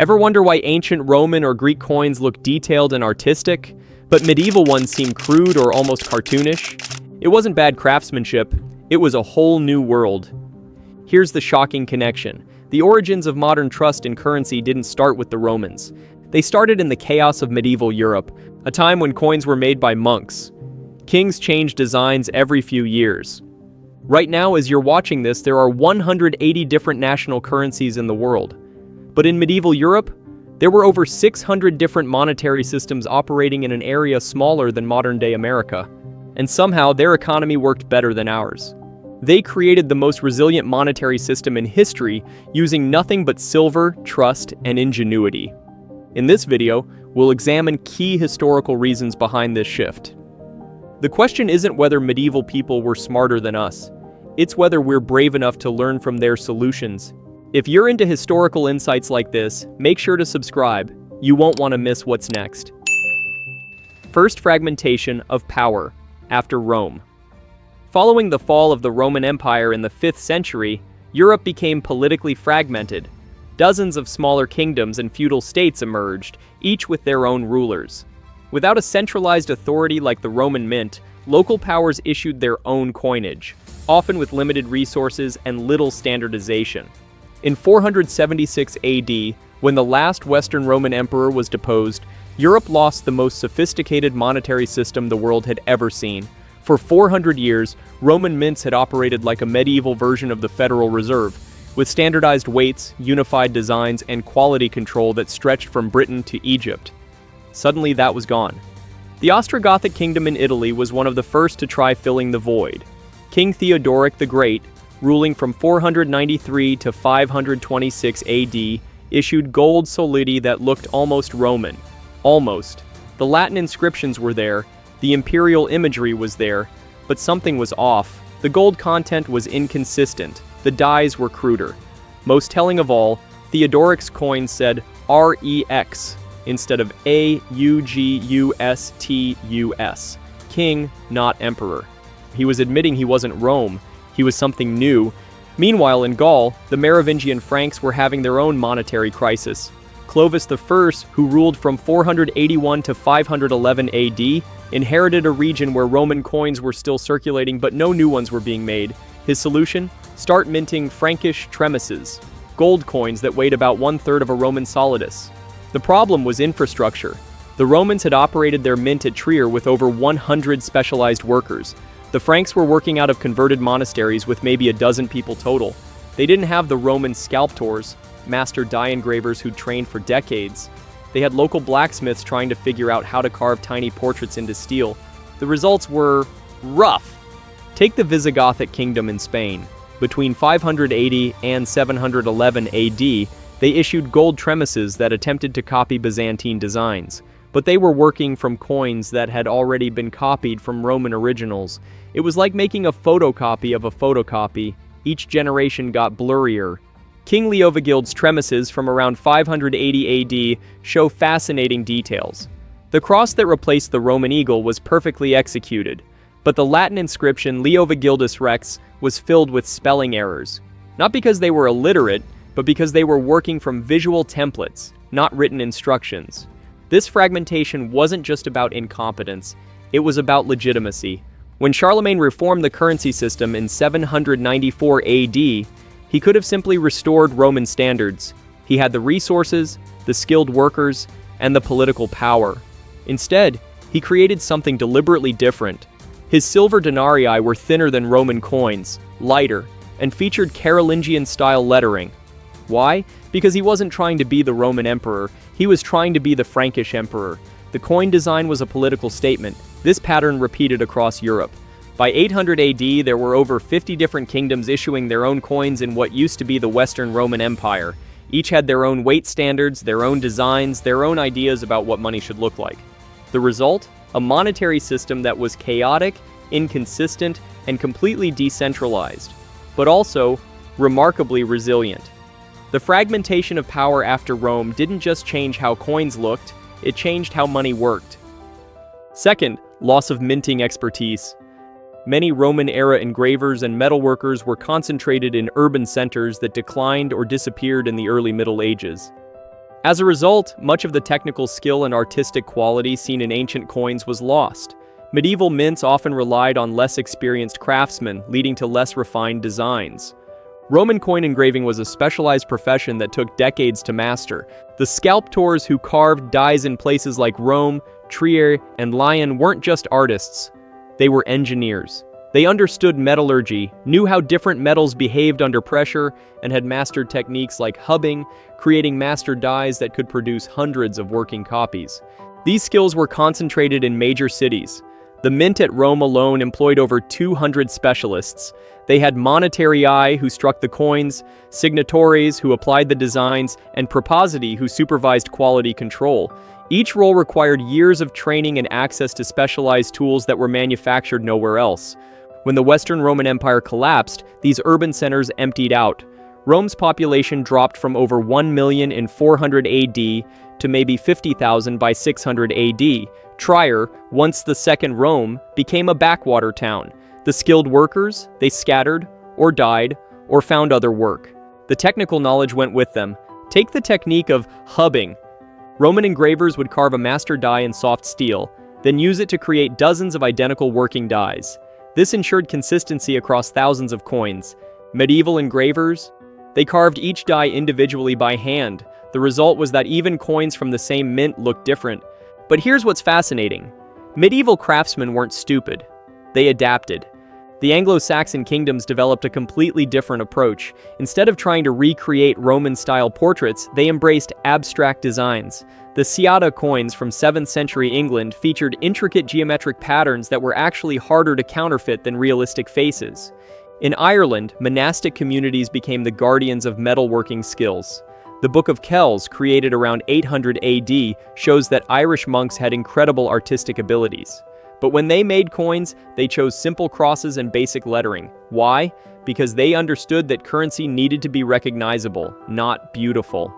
Ever wonder why ancient Roman or Greek coins look detailed and artistic, but medieval ones seem crude or almost cartoonish? It wasn't bad craftsmanship, it was a whole new world. Here's the shocking connection. The origins of modern trust in currency didn't start with the Romans. They started in the chaos of medieval Europe, a time when coins were made by monks. Kings changed designs every few years. Right now, as you're watching this, there are 180 different national currencies in the world. But in medieval Europe, there were over 600 different monetary systems operating in an area smaller than modern-day America. And somehow, their economy worked better than ours. They created the most resilient monetary system in history using nothing but silver, trust, and ingenuity. In this video, we'll examine key historical reasons behind this shift. The question isn't whether medieval people were smarter than us. It's whether we're brave enough to learn from their solutions. If you're into historical insights like this, make sure to subscribe. You won't want to miss what's next. First, fragmentation of power after Rome. Following the fall of the Roman Empire in the 5th century, Europe became politically fragmented. Dozens of smaller kingdoms and feudal states emerged, each with their own rulers. Without a centralized authority like the Roman mint, local powers issued their own coinage, often with limited resources and little standardization. In 476 AD, when the last Western Roman emperor was deposed, Europe lost the most sophisticated monetary system the world had ever seen. For 400 years, Roman mints had operated like a medieval version of the Federal Reserve, with standardized weights, unified designs, and quality control that stretched from Britain to Egypt. Suddenly, that was gone. The Ostrogothic kingdom in Italy was one of the first to try filling the void. King Theodoric the Great, ruling from 493 to 526 AD, issued gold solidi that looked almost Roman. Almost. The Latin inscriptions were there, the imperial imagery was there, but something was off. The gold content was inconsistent. The dies were cruder. Most telling of all, Theodoric's coin said REX instead of AUGUSTUS. King, not emperor. He was admitting he wasn't Rome. He was something new. Meanwhile, in Gaul, the Merovingian Franks were having their own monetary crisis. Clovis I, who ruled from 481 to 511 AD, inherited a region where Roman coins were still circulating but no new ones were being made. His solution? Start minting Frankish tremises, gold coins that weighed about 1/3 of a Roman solidus. The problem was infrastructure. The Romans had operated their mint at Trier with over 100 specialized workers. The Franks were working out of converted monasteries with maybe a dozen people total. They didn't have the Roman sculptors, master die engravers who'd trained for decades. They had local blacksmiths trying to figure out how to carve tiny portraits into steel. The results were rough. Take the Visigothic kingdom in Spain. Between 580 and 711 AD, they issued gold tremises that attempted to copy Byzantine designs. But they were working from coins that had already been copied from Roman originals. It was like making a photocopy of a photocopy. Each generation got blurrier. King Leovigild's tremises from around 580 AD show fascinating details. The cross that replaced the Roman eagle was perfectly executed, but the Latin inscription Leovigildus Rex was filled with spelling errors. Not because they were illiterate, but because they were working from visual templates, not written instructions. This fragmentation wasn't just about incompetence, it was about legitimacy. When Charlemagne reformed the currency system in 794 AD, he could have simply restored Roman standards. He had the resources, the skilled workers, and the political power. Instead, he created something deliberately different. His silver denarii were thinner than Roman coins, lighter, and featured Carolingian-style lettering. Why? Because he wasn't trying to be the Roman emperor, he was trying to be the Frankish emperor. The coin design was a political statement. This pattern repeated across Europe. By 800 AD, there were over 50 different kingdoms issuing their own coins in what used to be the Western Roman Empire. Each had their own weight standards, their own designs, their own ideas about what money should look like. The result? A monetary system that was chaotic, inconsistent, and completely decentralized, but also remarkably resilient. The fragmentation of power after Rome didn't just change how coins looked, it changed how money worked. Second, loss of minting expertise. Many Roman-era engravers and metalworkers were concentrated in urban centers that declined or disappeared in the early Middle Ages. As a result, much of the technical skill and artistic quality seen in ancient coins was lost. Medieval mints often relied on less experienced craftsmen, leading to less refined designs. Roman coin engraving was a specialized profession that took decades to master. The sculptors who carved dies in places like Rome, Trier, and Lyon weren't just artists. They were engineers. They understood metallurgy, knew how different metals behaved under pressure, and had mastered techniques like hubbing, creating master dies that could produce hundreds of working copies. These skills were concentrated in major cities. The mint at Rome alone employed over 200 specialists. They had monetarii who struck the coins, signatories who applied the designs, and propositi who supervised quality control. Each role required years of training and access to specialized tools that were manufactured nowhere else. When the Western Roman Empire collapsed, these urban centers emptied out. Rome's population dropped from over 1 million in 400 AD to maybe 50,000 by 600 AD. Trier, once the second Rome, became a backwater town. The skilled workers, they scattered, or died, or found other work. The technical knowledge went with them. Take the technique of hubbing. Roman engravers would carve a master die in soft steel, then use it to create dozens of identical working dies. This ensured consistency across thousands of coins. Medieval engravers, they carved each die individually by hand. The result was that even coins from the same mint looked different. But here's what's fascinating. Medieval craftsmen weren't stupid. They adapted. The Anglo-Saxon kingdoms developed a completely different approach. Instead of trying to recreate Roman-style portraits, they embraced abstract designs. The Ciata coins from 7th century England featured intricate geometric patterns that were actually harder to counterfeit than realistic faces. In Ireland, monastic communities became the guardians of metalworking skills. The Book of Kells, created around 800 AD, shows that Irish monks had incredible artistic abilities. But when they made coins, they chose simple crosses and basic lettering. Why? Because they understood that currency needed to be recognizable, not beautiful.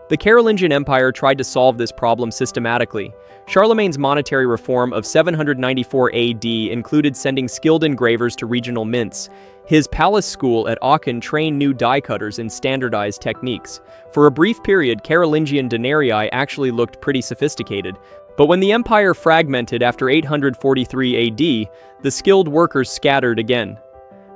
The Carolingian Empire tried to solve this problem systematically. Charlemagne's monetary reform of 794 AD included sending skilled engravers to regional mints. His palace school at Aachen trained new die cutters in standardized techniques. For a brief period, Carolingian denarii actually looked pretty sophisticated. But when the empire fragmented after 843 AD, the skilled workers scattered again.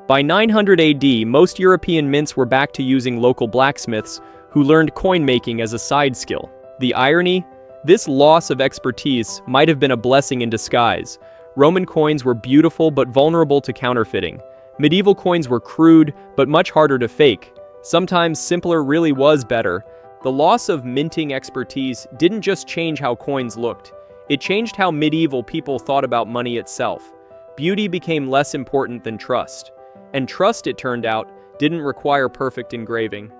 By 900 AD, most European mints were back to using local blacksmiths, who learned coin making as a side skill. The irony? This loss of expertise might have been a blessing in disguise. Roman coins were beautiful but vulnerable to counterfeiting. Medieval coins were crude but much harder to fake. Sometimes simpler really was better. The loss of minting expertise didn't just change how coins looked. It changed how medieval people thought about money itself. Beauty became less important than trust. And trust, it turned out, didn't require perfect engraving.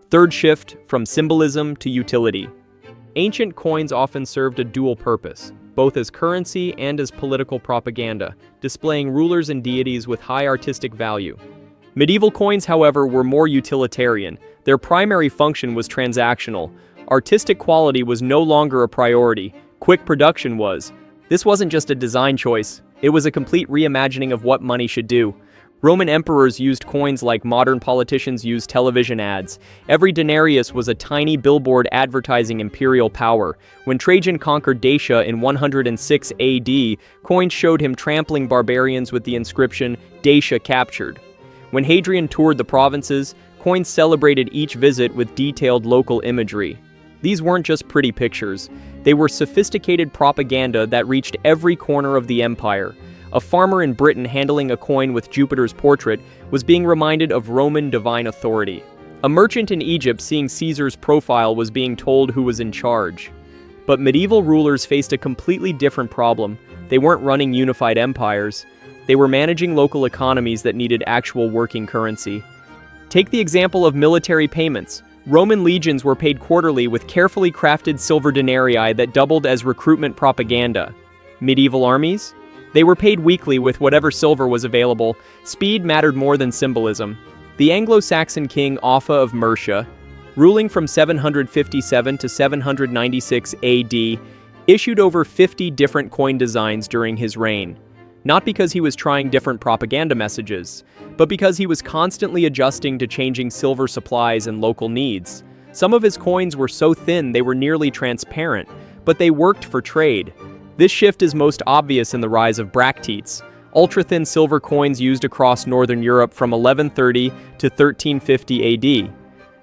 Third shift, from symbolism to utility. Ancient coins often served a dual purpose, both as currency and as political propaganda, displaying rulers and deities with high artistic value. Medieval coins, however, were more utilitarian. Their primary function was transactional. Artistic quality was no longer a priority. Quick production was. This wasn't just a design choice. It was a complete reimagining of what money should do. Roman emperors used coins like modern politicians use television ads. Every denarius was a tiny billboard advertising imperial power. When Trajan conquered Dacia in 106 AD, coins showed him trampling barbarians with the inscription, "Dacia captured." When Hadrian toured the provinces, coins celebrated each visit with detailed local imagery. These weren't just pretty pictures. They were sophisticated propaganda that reached every corner of the empire. A farmer in Britain handling a coin with Jupiter's portrait was being reminded of Roman divine authority. A merchant in Egypt seeing Caesar's profile was being told who was in charge. But medieval rulers faced a completely different problem. They weren't running unified empires. They were managing local economies that needed actual working currency. Take the example of military payments. Roman legions were paid quarterly with carefully crafted silver denarii that doubled as recruitment propaganda. Medieval armies? They were paid weekly with whatever silver was available. Speed mattered more than symbolism. The Anglo-Saxon king Offa of Mercia, ruling from 757 to 796 AD, issued over 50 different coin designs during his reign. Not because he was trying different propaganda messages, but because he was constantly adjusting to changing silver supplies and local needs. Some of his coins were so thin they were nearly transparent, but they worked for trade. This shift is most obvious in the rise of bracteates, ultra-thin silver coins used across Northern Europe from 1130 to 1350 AD.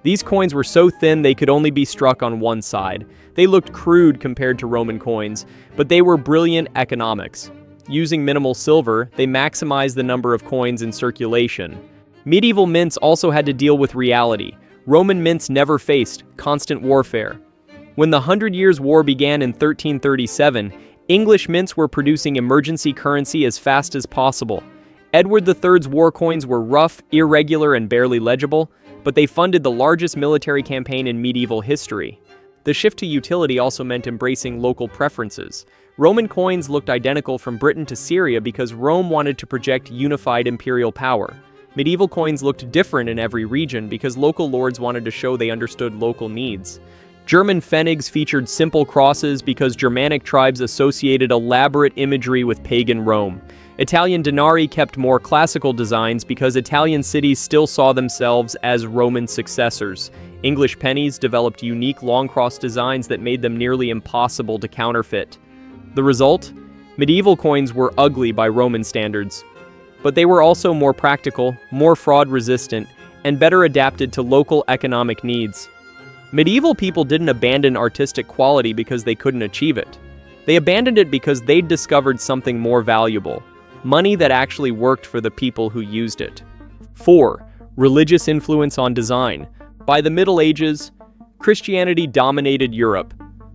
These coins were so thin they could only be struck on one side. They looked crude compared to Roman coins, but they were brilliant economics. Using minimal silver, they maximized the number of coins in circulation. Medieval mints also had to deal with reality. Roman mints never faced constant warfare. When the Hundred Years' War began in 1337, English mints were producing emergency currency as fast as possible. Edward III's war coins were rough, irregular, and barely legible, but they funded the largest military campaign in medieval history. The shift to utility also meant embracing local preferences. Roman coins looked identical from Britain to Syria because Rome wanted to project unified imperial power. Medieval coins looked different in every region because local lords wanted to show they understood local needs. German pfennigs featured simple crosses because Germanic tribes associated elaborate imagery with pagan Rome. Italian denarii kept more classical designs because Italian cities still saw themselves as Roman successors. English pennies developed unique long cross designs that made them nearly impossible to counterfeit. The result? Medieval coins were ugly by Roman standards. But they were also more practical, more fraud-resistant, and better adapted to local economic needs. Medieval people didn't abandon artistic quality because they couldn't achieve it. They abandoned it because they'd discovered something more valuable: money that actually worked for the people who used it. 4. Religious influence on design. By the Middle Ages, Christianity dominated Europe.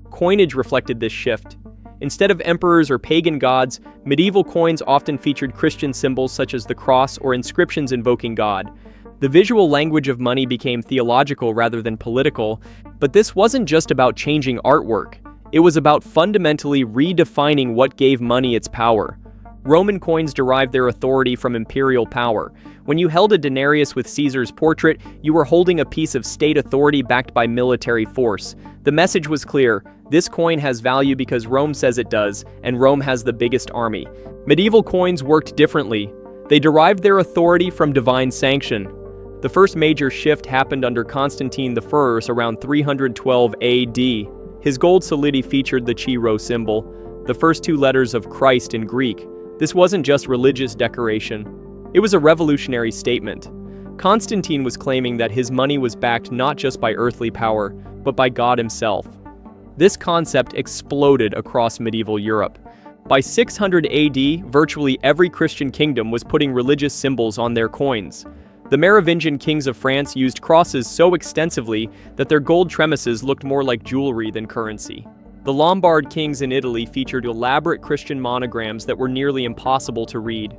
Coinage reflected this shift. Instead of emperors or pagan gods, medieval coins often featured Christian symbols such as the cross or inscriptions invoking God. The visual language of money became theological rather than political, but this wasn't just about changing artwork. It was about fundamentally redefining what gave money its power. Roman coins derived their authority from imperial power. When you held a denarius with Caesar's portrait, you were holding a piece of state authority backed by military force. The message was clear: this coin has value because Rome says it does, and Rome has the biggest army. Medieval coins worked differently. They derived their authority from divine sanction. The first major shift happened under Constantine I around 312 AD. His gold solidi featured the chi rho symbol, the first two letters of Christ in Greek. This wasn't just religious decoration. It was a revolutionary statement. Constantine was claiming that his money was backed not just by earthly power, but by God himself. This concept exploded across medieval Europe. By 600 AD, virtually every Christian kingdom was putting religious symbols on their coins. The Merovingian kings of France used crosses so extensively that their gold tremises looked more like jewelry than currency. The Lombard kings in Italy featured elaborate Christian monograms that were nearly impossible to read.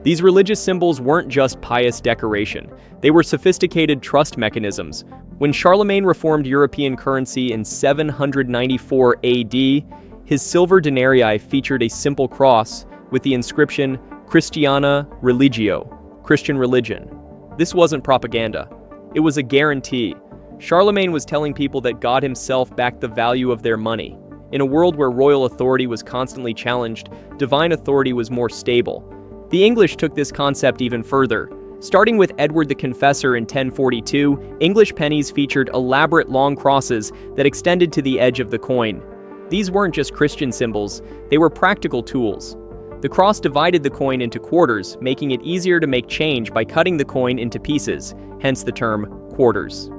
These religious symbols weren't just pious decoration. They were sophisticated trust mechanisms. When Charlemagne reformed European currency in 794 AD, his silver denarii featured a simple cross with the inscription Christiana Religio, Christian religion. This wasn't propaganda. It was a guarantee. Charlemagne was telling people that God himself backed the value of their money. In a world where royal authority was constantly challenged, divine authority was more stable. The English took this concept even further. Starting with Edward the Confessor in 1042, English pennies featured elaborate long crosses that extended to the edge of the coin. These weren't just Christian symbols, they were practical tools. The cross divided the coin into quarters, making it easier to make change by cutting the coin into pieces, hence the term quarters.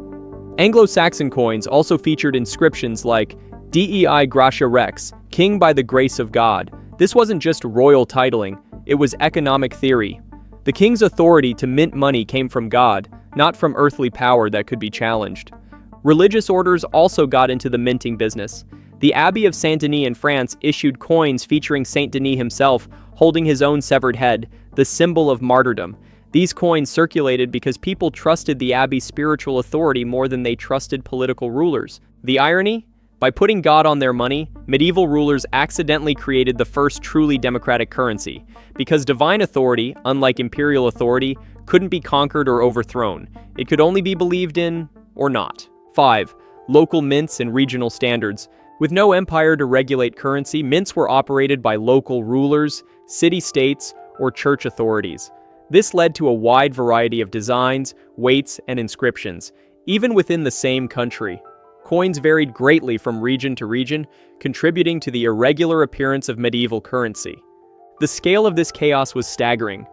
Anglo-Saxon coins also featured inscriptions like Dei Gratia Rex, King by the Grace of God. This wasn't just royal titling, it was economic theory. The king's authority to mint money came from God, not from earthly power that could be challenged. Religious orders also got into the minting business. The Abbey of Saint-Denis in France issued coins featuring Saint Denis himself, holding his own severed head, the symbol of martyrdom. These coins circulated because people trusted the abbey's spiritual authority more than they trusted political rulers. The irony? By putting God on their money, medieval rulers accidentally created the first truly democratic currency, because divine authority, unlike imperial authority, couldn't be conquered or overthrown. It could only be believed in or not. 5. Local mints and regional standards. With no empire to regulate currency, mints were operated by local rulers, city-states, or church authorities. This led to a wide variety of designs, weights, and inscriptions. Even within the same country, coins varied greatly from region to region, contributing to the irregular appearance of medieval currency. The scale of this chaos was staggering.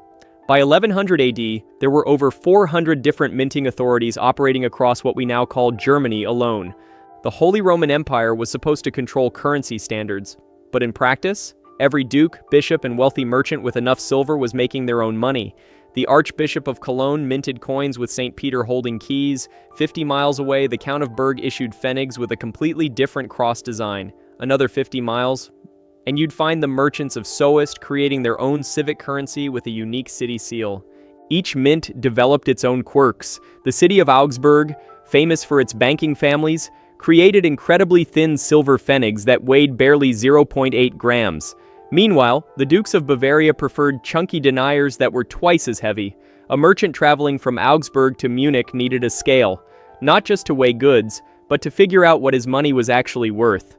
By 1100 AD, there were over 400 different minting authorities operating across what we now call Germany alone. The Holy Roman Empire was supposed to control currency standards, but in practice, every duke, bishop, and wealthy merchant with enough silver was making their own money. The Archbishop of Cologne minted coins with St. Peter holding keys. 50 miles away, the Count of Berg issued pfennigs with a completely different cross design. Another 50 miles, and you'd find the merchants of Soest creating their own civic currency with a unique city seal. Each mint developed its own quirks. The city of Augsburg, famous for its banking families, created incredibly thin silver pfennigs that weighed barely 0.8 grams. Meanwhile, the Dukes of Bavaria preferred chunky deniers that were twice as heavy. A merchant traveling from Augsburg to Munich needed a scale, not just to weigh goods, but to figure out what his money was actually worth.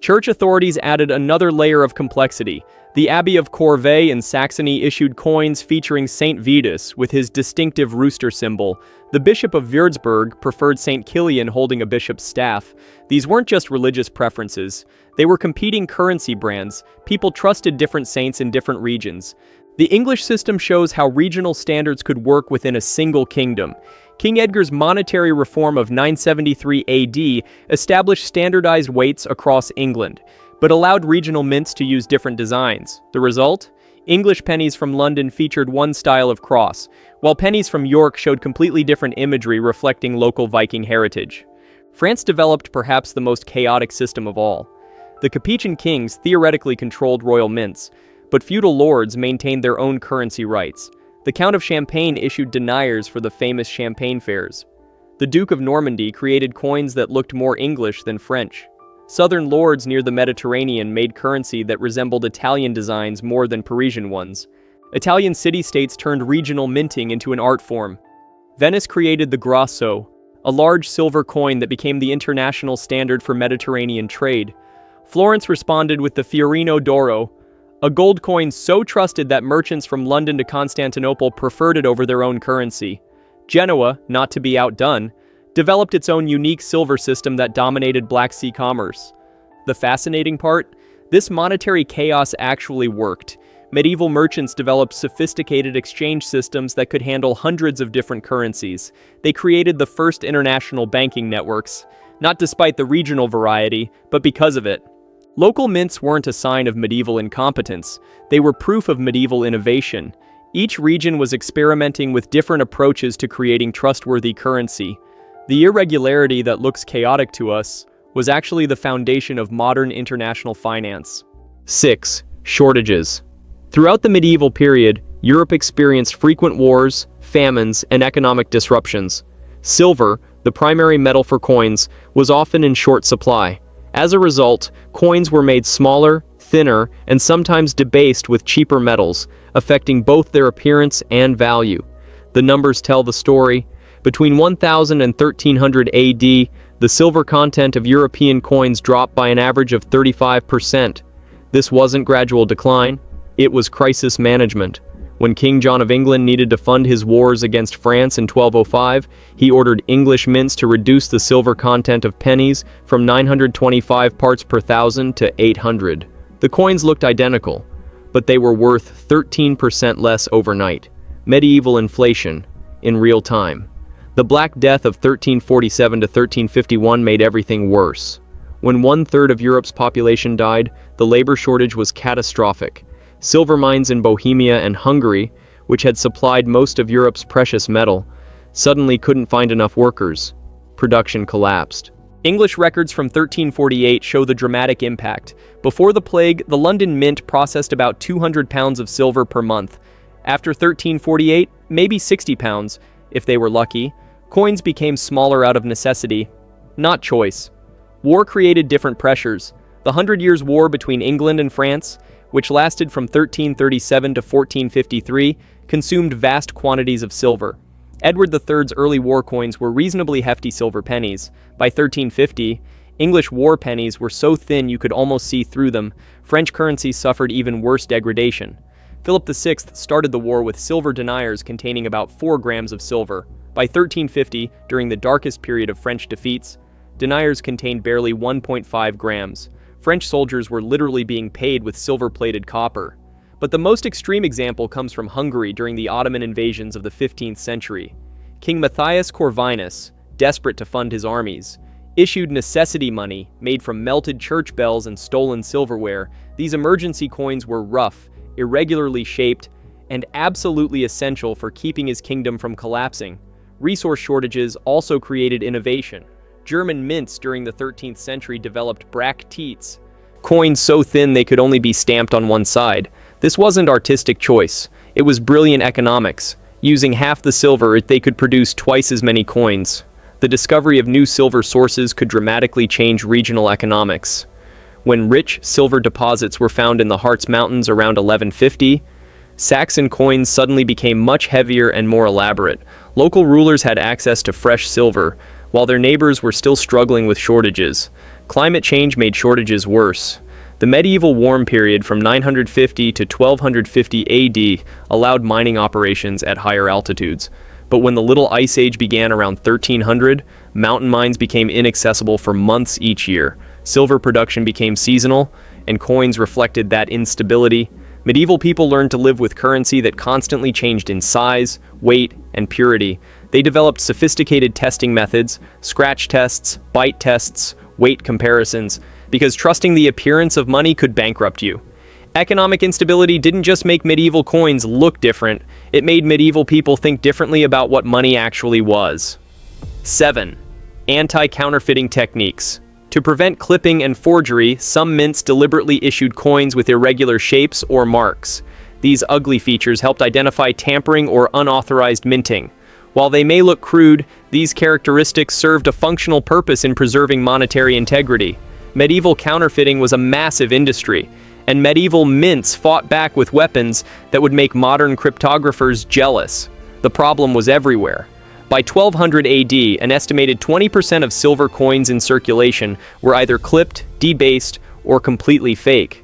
Church authorities added another layer of complexity. The Abbey of Corvey in Saxony issued coins featuring Saint Vitus with his distinctive rooster symbol. The Bishop of Würzburg preferred Saint Kilian holding a bishop's staff. These weren't just religious preferences. They were competing currency brands. People trusted different saints in different regions. The English system shows how regional standards could work within a single kingdom. King Edgar's monetary reform of 973 AD established standardized weights across England, but allowed regional mints to use different designs. The result? English pennies from London featured one style of cross, while pennies from York showed completely different imagery reflecting local Viking heritage. France developed perhaps the most chaotic system of all. The Capetian kings theoretically controlled royal mints, but feudal lords maintained their own currency rights. The Count of Champagne issued deniers for the famous Champagne fairs. The Duke of Normandy created coins that looked more English than French. Southern lords near the Mediterranean made currency that resembled Italian designs more than Parisian ones. Italian city-states turned regional minting into an art form. Venice created the grosso, a large silver coin that became the international standard for Mediterranean trade. Florence responded with the Fiorino d'Oro, a gold coin so trusted that merchants from London to Constantinople preferred it over their own currency. Genoa, not to be outdone, developed its own unique silver system that dominated Black Sea commerce. The fascinating part? This monetary chaos actually worked. Medieval merchants developed sophisticated exchange systems that could handle hundreds of different currencies. They created the first international banking networks, not despite the regional variety, but because of it. Local mints weren't a sign of medieval incompetence. They were proof of medieval innovation. Each region was experimenting with different approaches to creating trustworthy currency. The irregularity that looks chaotic to us was actually the foundation of modern international finance. 6. Shortages. Throughout the medieval period, Europe experienced frequent wars, famines, and economic disruptions. Silver, the primary metal for coins, was often in short supply. As a result, coins were made smaller, thinner, and sometimes debased with cheaper metals, affecting both their appearance and value. The numbers tell the story. Between 1000 and 1300 AD, the silver content of European coins dropped by an average of 35%. This wasn't gradual decline, it was crisis management. When King John of England needed to fund his wars against France in 1205, he ordered English mints to reduce the silver content of pennies from 925 parts per thousand to 800. The coins looked identical, but they were worth 13% less overnight. Medieval inflation in real time. The Black Death of 1347 to 1351 made everything worse. When 1/3 of Europe's population died, the labor shortage was catastrophic. Silver mines in Bohemia and Hungary, which had supplied most of Europe's precious metal, suddenly couldn't find enough workers. Production collapsed. English records from 1348 show the dramatic impact. Before the plague, the London Mint processed about 200 pounds of silver per month. After 1348, maybe 60 pounds, if they were lucky. Coins became smaller out of necessity, not choice. War created different pressures. The 100 Years' War between England and France, which lasted from 1337 to 1453, consumed vast quantities of silver. Edward III's early war coins were reasonably hefty silver pennies. By 1350, English war pennies were so thin you could almost see through them. French currency suffered even worse degradation. Philip VI started the war with silver deniers containing about 4 grams of silver. By 1350, during the darkest period of French defeats, deniers contained barely 1.5 grams. French soldiers were literally being paid with silver-plated copper. But the most extreme example comes from Hungary during the Ottoman invasions of the 15th century. King Matthias Corvinus, desperate to fund his armies, issued necessity money made from melted church bells and stolen silverware. These emergency coins were rough, irregularly shaped, and absolutely essential for keeping his kingdom from collapsing. Resource shortages also created innovation. German mints during the 13th century developed bracteates, coins so thin they could only be stamped on one side. This wasn't artistic choice, it was brilliant economics. Using half the silver, they could produce twice as many coins. The discovery of new silver sources could dramatically change regional economics. When rich silver deposits were found in the Harz Mountains around 1150, Saxon coins suddenly became much heavier and more elaborate. Local rulers had access to fresh silver, while their neighbors were still struggling with shortages. Climate change made shortages worse. The medieval warm period from 950 to 1250 AD allowed mining operations at higher altitudes. But when the Little Ice Age began around 1300, mountain mines became inaccessible for months each year. Silver production became seasonal, and coins reflected that instability. Medieval people learned to live with currency that constantly changed in size, weight, and purity. They developed sophisticated testing methods, scratch tests, bite tests, weight comparisons, because trusting the appearance of money could bankrupt you. Economic instability didn't just make medieval coins look different, it made medieval people think differently about what money actually was. 7. Anti-counterfeiting techniques. To prevent clipping and forgery, some mints deliberately issued coins with irregular shapes or marks. These ugly features helped identify tampering or unauthorized minting. While they may look crude, these characteristics served a functional purpose in preserving monetary integrity. Medieval counterfeiting was a massive industry, and medieval mints fought back with weapons that would make modern cryptographers jealous. The problem was everywhere. By 1200 AD, an estimated 20% of silver coins in circulation were either clipped, debased, or completely fake.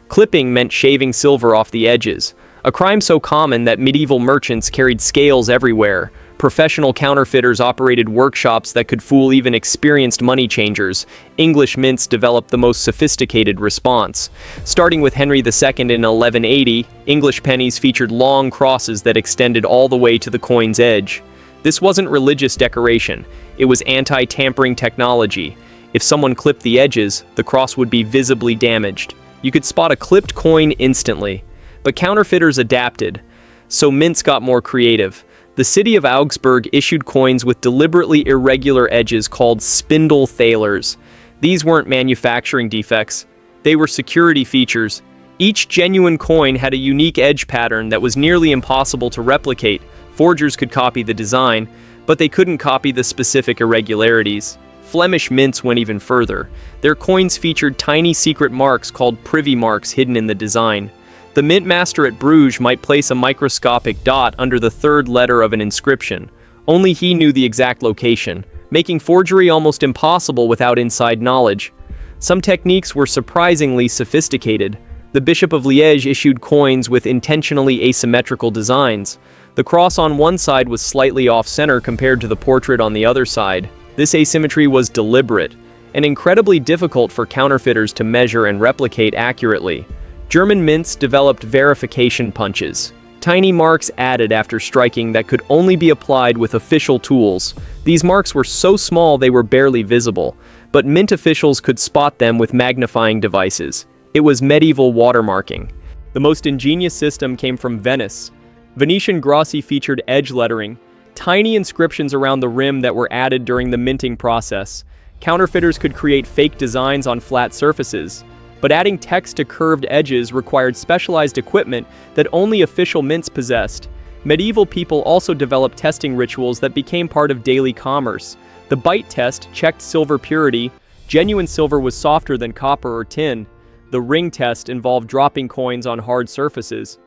Clipping meant shaving silver off the edges, a crime so common that medieval merchants carried scales everywhere. Professional counterfeiters operated workshops that could fool even experienced money changers. English mints developed the most sophisticated response. Starting with Henry II in 1180, English pennies featured long crosses that extended all the way to the coin's edge. This wasn't religious decoration, it was anti-tampering technology. If someone clipped the edges, the cross would be visibly damaged. You could spot a clipped coin instantly. But counterfeiters adapted, so mints got more creative. The city of Augsburg issued coins with deliberately irregular edges called spindle thalers. These weren't manufacturing defects, they were security features. Each genuine coin had a unique edge pattern that was nearly impossible to replicate. Forgers could copy the design, but they couldn't copy the specific irregularities. Flemish mints went even further. Their coins featured tiny secret marks called privy marks hidden in the design. The mint master at Bruges might place a microscopic dot under the third letter of an inscription. Only he knew the exact location, making forgery almost impossible without inside knowledge. Some techniques were surprisingly sophisticated. The Bishop of Liège issued coins with intentionally asymmetrical designs. The cross on one side was slightly off-center compared to the portrait on the other side. This asymmetry was deliberate, and incredibly difficult for counterfeiters to measure and replicate accurately. German mints developed verification punches, tiny marks added after striking that could only be applied with official tools. These marks were so small they were barely visible, but mint officials could spot them with magnifying devices. It was medieval watermarking. The most ingenious system came from Venice. Venetian grossi featured edge lettering, tiny inscriptions around the rim that were added during the minting process. Counterfeiters could create fake designs on flat surfaces, but adding text to curved edges required specialized equipment that only official mints possessed. Medieval people also developed testing rituals that became part of daily commerce. The bite test checked silver purity. Genuine silver was softer than copper or tin. The ring test involved dropping coins on hard surfaces.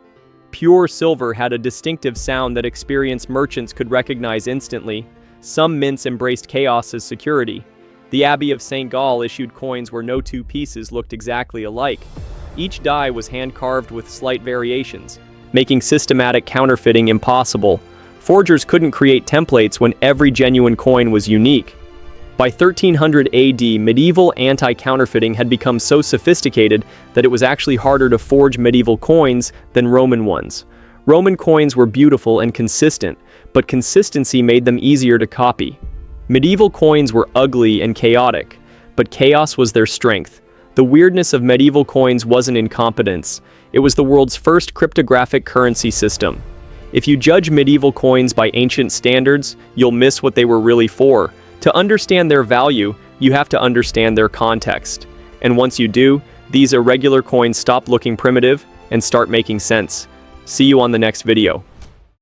Pure silver had a distinctive sound that experienced merchants could recognize instantly. Some mints embraced chaos as security. The Abbey of St. Gall issued coins where no two pieces looked exactly alike. Each die was hand-carved with slight variations, making systematic counterfeiting impossible. Forgers couldn't create templates when every genuine coin was unique. By 1300 AD, medieval anti-counterfeiting had become so sophisticated that it was actually harder to forge medieval coins than Roman ones. Roman coins were beautiful and consistent, but consistency made them easier to copy. Medieval coins were ugly and chaotic, but chaos was their strength. The weirdness of medieval coins wasn't incompetence. It was the world's first cryptographic currency system. If you judge medieval coins by ancient standards, you'll miss what they were really for. To understand their value, you have to understand their context. And once you do, these irregular coins stop looking primitive and start making sense. See you on the next video.